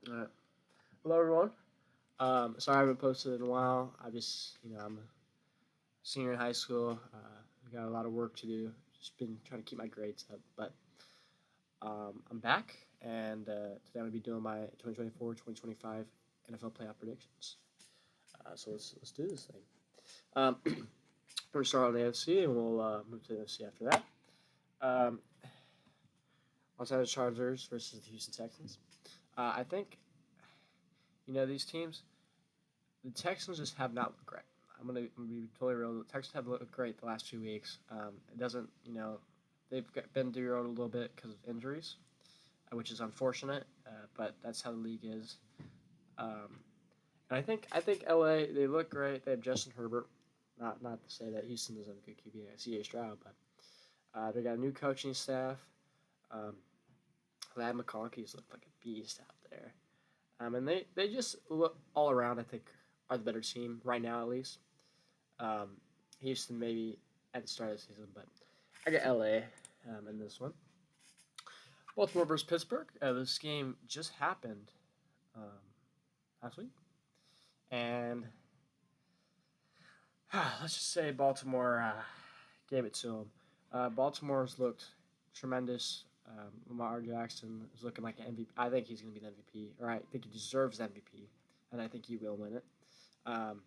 All right. Hello, everyone. Sorry I haven't posted in a while. I'm a senior in high school. I got a lot of work to do. Just been trying to keep my grades up. But I'm back, and today I'm going to be doing my 2024-2025 NFL playoff predictions. So let's do this thing. We're going to start on the AFC, and we'll move to the NFC after that. Um, Los Angeles Chargers versus the Houston Texans. I think, these teams, the Texans just have not looked great. I'm gonna be totally real. The Texans have looked great the last 2 weeks. It doesn't, they've been derailed a little bit because of injuries, which is unfortunate. But that's how the league is. Um, and I think LA, they look great. They have Justin Herbert. Not to say that Houston doesn't have a good QB, C.A. Stroud, but they got a new coaching staff. Um, Lad McConkey's looked like a beast out there. And they just look all around. I think are the better team right now, at least. Um, Houston maybe at the start of the season, but I got LA in this one. Baltimore versus Pittsburgh. This game just happened um, last week, and let's just say Baltimore gave it to them. Baltimore's looked tremendous. Lamar Jackson is looking like an MVP. I think he's going to be the MVP, or I think he deserves the MVP, and I think he will win it. Um,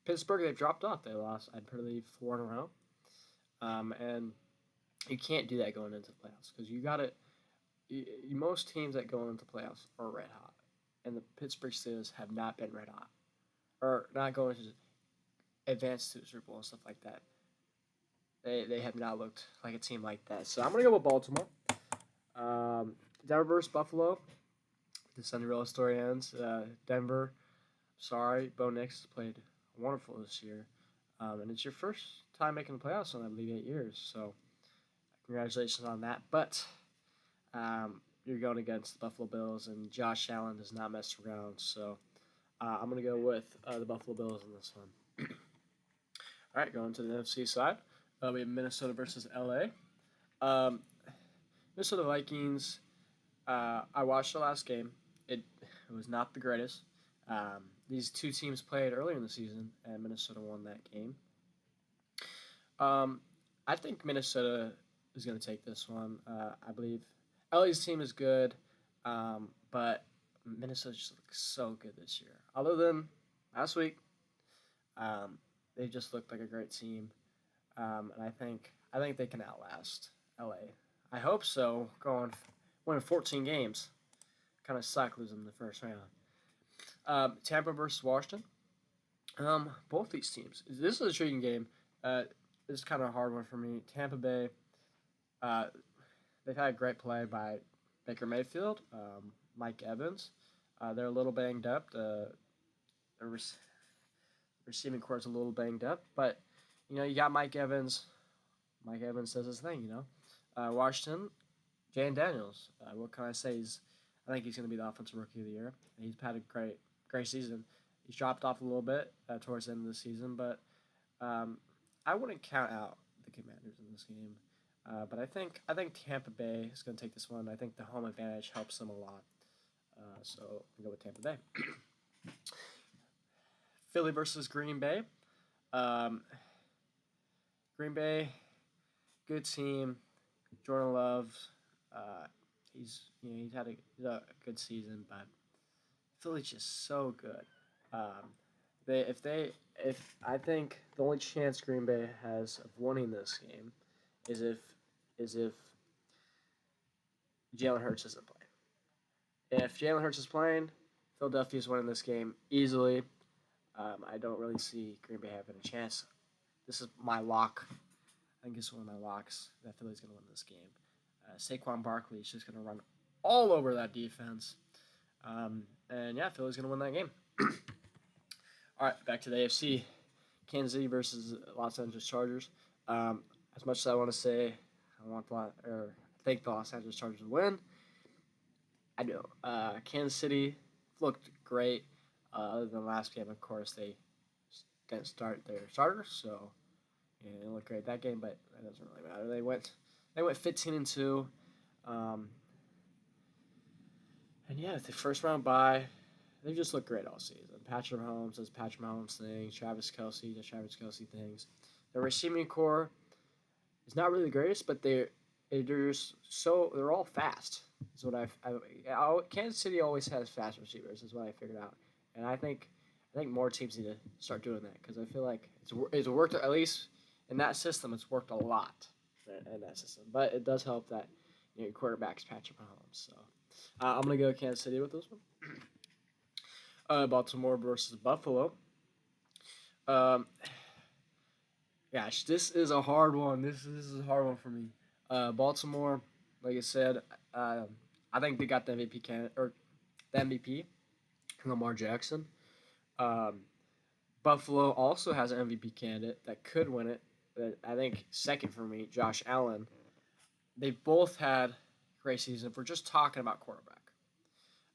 Pittsburgh, they've dropped off. They lost, I believe, 4 in a row. And you can't do that going into the playoffs because you got to. Most teams that go into playoffs are red hot, and the Pittsburgh Steelers have not been red hot, or not going to advance to the Super Bowl and stuff like that. They have not looked like a team like that. So I'm gonna go with Baltimore. Um, Denver versus Buffalo. The Cinderella story ends. Denver. Sorry, Bo Nix played wonderful this year, and it's your first time making the playoffs in I believe 8 years. So congratulations on that. But you're going against the Buffalo Bills, and Josh Allen does not mess around. So I'm going to go with the Buffalo Bills in this one. All right, going to the NFC side. We have Minnesota versus LA. Um, Minnesota Vikings. I watched the last game. It was not the greatest. These two teams played earlier in the season, and Minnesota won that game. Um, I think Minnesota is going to take this one. I believe LA's team is good, but Minnesota just looks so good this year. Other than last week, um, they just looked like a great team, and I think they can outlast LA. I hope so. Going winning 14 games, kind of suck losing in the first round. Tampa versus Washington. Both these teams. This is a intriguing game. This is kind of a hard one for me. Tampa Bay. Uh, they've had great play by Baker Mayfield, Mike Evans. They're a little banged up. The receiving core's a little banged up, but you got Mike Evans. Mike Evans does his thing. Washington, Jan Daniels. What can I say? I think he's going to be the offensive rookie of the year. He's had a great season. He's dropped off a little bit towards the end of the season, but I wouldn't count out the Commanders in this game. But I think Tampa Bay is going to take this one. I think the home advantage helps them a lot. So I'm going to go with Tampa Bay. Philly versus Green Bay. Um, Green Bay, good team. Jordan Love, uh, he's had a good season, but Philly's just so good. Um, if I think the only chance Green Bay has of winning this game is if Jalen Hurts isn't playing. If Jalen Hurts is playing, Philadelphia's winning this game easily. I don't really see Green Bay having a chance. This is my lock. I think it's one of my locks that Philly's going to win this game. Saquon Barkley is just going to run all over that defense. And yeah, Philly's going to win that game. All right, back to the AFC. Kansas City versus Los Angeles Chargers. As much as I want to say I think the Los Angeles Chargers will win, I know. Kansas City looked great. Other than last game, of course, they didn't start their starters, so it didn't look great that game. But it doesn't really matter. They went 15-2. Um, And yeah, the first round bye, they just look great all season. Patrick Mahomes does Patrick Mahomes things. Travis Kelsey does Travis Kelsey things. The receiving core is not really the greatest, but they're just so they're all fast. Is what Kansas City always has fast receivers. Is what I figured out, and I think more teams need to start doing that because I feel like it's worked at least in that system. It's worked a lot in that system, but it does help that your quarterback's Patrick Mahomes. So I'm gonna go Kansas City with this one. Baltimore versus Buffalo. Um, Gosh, this is a hard one. This is a hard one for me. Baltimore, like I said, uh, I think they got the MVP candidate or the MVP, Lamar Jackson. Um, Buffalo also has an MVP candidate that could win it. But I think second for me, Josh Allen. They both had great seasons. If we're just talking about quarterback,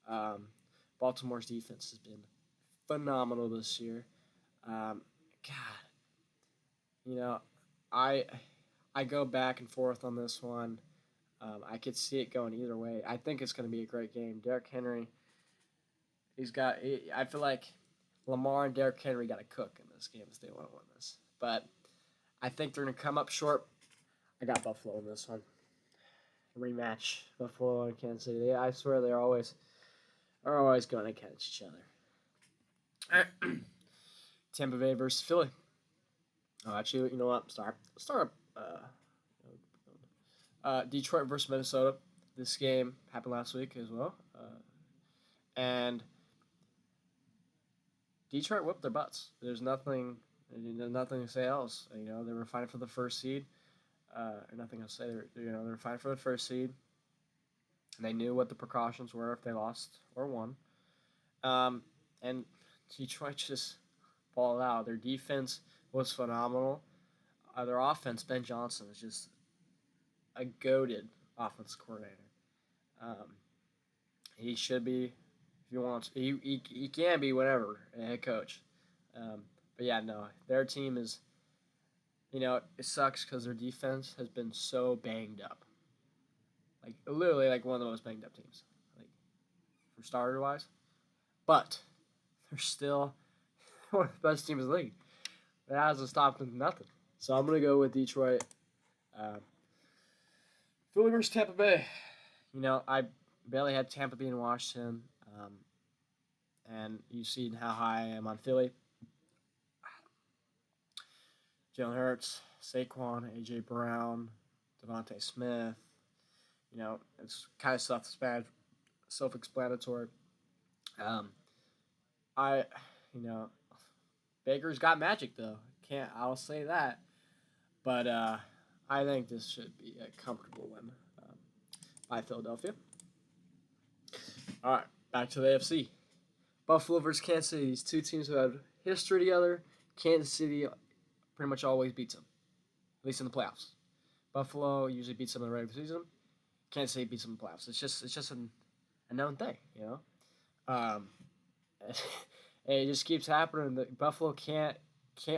um, Baltimore's defense has been phenomenal this year. God, you know, I I go back and forth on this one. I could see it going either way. I think it's going to be a great game. Derrick Henry, I feel like Lamar and Derrick Henry got to cook in this game if they want to win this. But I think they're going to come up short. I got Buffalo in this one. Rematch Buffalo and Kansas City. I swear are always going to catch each other. Tampa Bay versus Philly. Oh, actually, you know what? Start. Detroit versus Minnesota. This game happened last week as well, and Detroit whipped their butts. There's nothing to say else. They were fighting for the first seed. Nothing else to say. They were fighting for the first seed. And they knew what the precautions were if they lost or won. And Detroit just balled out. Their defense was phenomenal. Their offense, Ben Johnson, is just a goated offense coordinator. Um, he should be, if you want, he can be whatever a head coach. But yeah, no, their team is, it sucks because their defense has been so banged up. Like literally, like one of the most banged up teams, like for starter wise. But they're still one of the best teams in the league. That hasn't stopped them nothing. So I'm gonna go with Detroit. Uh, Philly versus Tampa Bay. I barely had Tampa being Washington, and you've seen how high I am on Philly. Jalen Hurts, Saquon, AJ Brown, Devontae Smith. It's kind of self-explanatory. Um, I, you know, Baker's got magic though. I'll say that. But I think this should be a comfortable win by Philadelphia. All right, back to the AFC. Buffalo versus Kansas City. These two teams who have history together. Kansas City pretty much always beats them, at least in the playoffs. Buffalo usually beats them in the regular season. Kansas City beats them in the playoffs. It's just a known thing, Um, and it just keeps happening. That Buffalo can't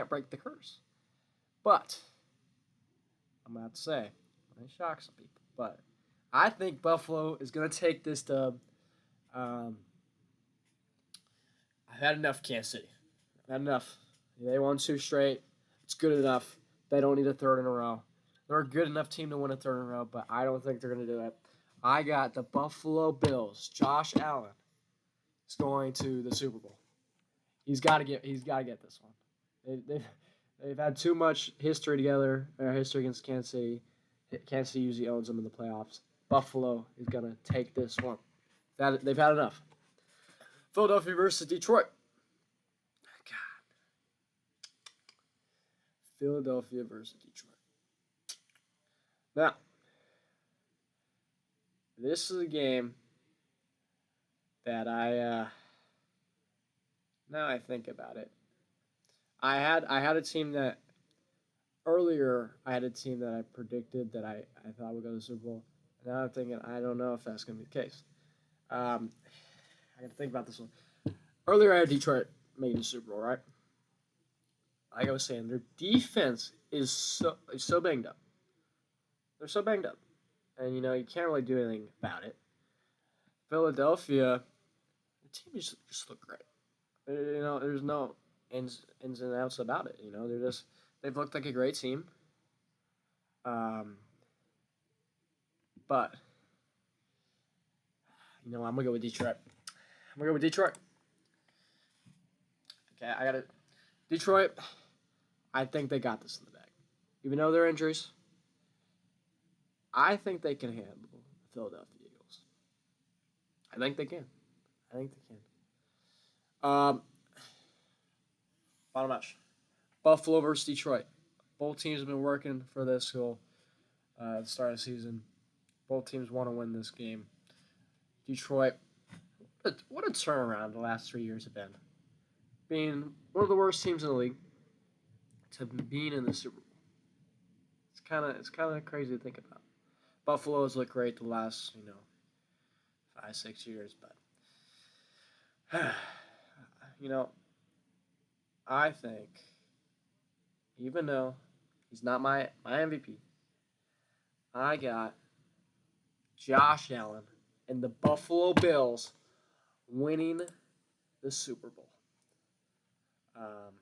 break the curse. But I'm gonna have to say, it shocks some people. But I think Buffalo is gonna take this dub. Um, I've had enough, Kansas City. I've had enough. They won two straight. It's good enough. They don't need a third in a row. They're a good enough team to win a third in a row, but I don't think they're going to do it. I got the Buffalo Bills. Josh Allen is going to the Super Bowl. He's got to get this one. They've had too much history together. History against Kansas City. Kansas City usually owns them in the playoffs. Buffalo is going to take this one. They've had enough. Philadelphia versus Detroit. God. Philadelphia versus Detroit. Now, this is a game that now I think about it. I had a team that earlier I had a team that I predicted that I thought would go to the Super Bowl. Now I'm thinking I don't know if that's going to be the case. I got to think about this one. Earlier I had Detroit making the Super Bowl, right? Like I was saying, their defense is so banged up. They're so banged up, and you can't really do anything about it. Philadelphia, the team just looked great. There's no ins and outs about it. They've looked like a great team. Um, but I'm gonna go with Detroit. I'm gonna go with Detroit. Okay, I got it. Detroit. I think they got this in the bag, even though they're injuries. I think they can handle the Philadelphia Eagles. I think they can. I think they can. Final match: Buffalo versus Detroit. Both teams have been working for this goal at the start of the season. Both teams want to win this game. Detroit, what a turnaround the last 3 years have been. Being one of the worst teams in the league to being in the Super Bowl. It's kind of crazy to think about. Buffalo has looked great the last 5-6 years, but you know I think even though he's not my MVP, I got Josh Allen and the Buffalo Bills winning the Super Bowl. Um,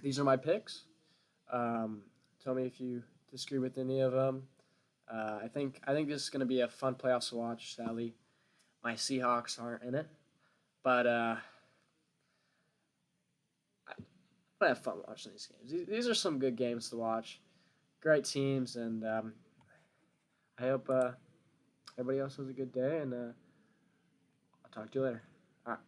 these are my picks. Um, Tell me if you disagree with any of them. I think this is going to be a fun playoffs to watch. Sadly, my Seahawks aren't in it, but I have fun watching these games. These are some good games to watch. Great teams, and I hope everybody else has a good day. And I'll talk to you later. All right.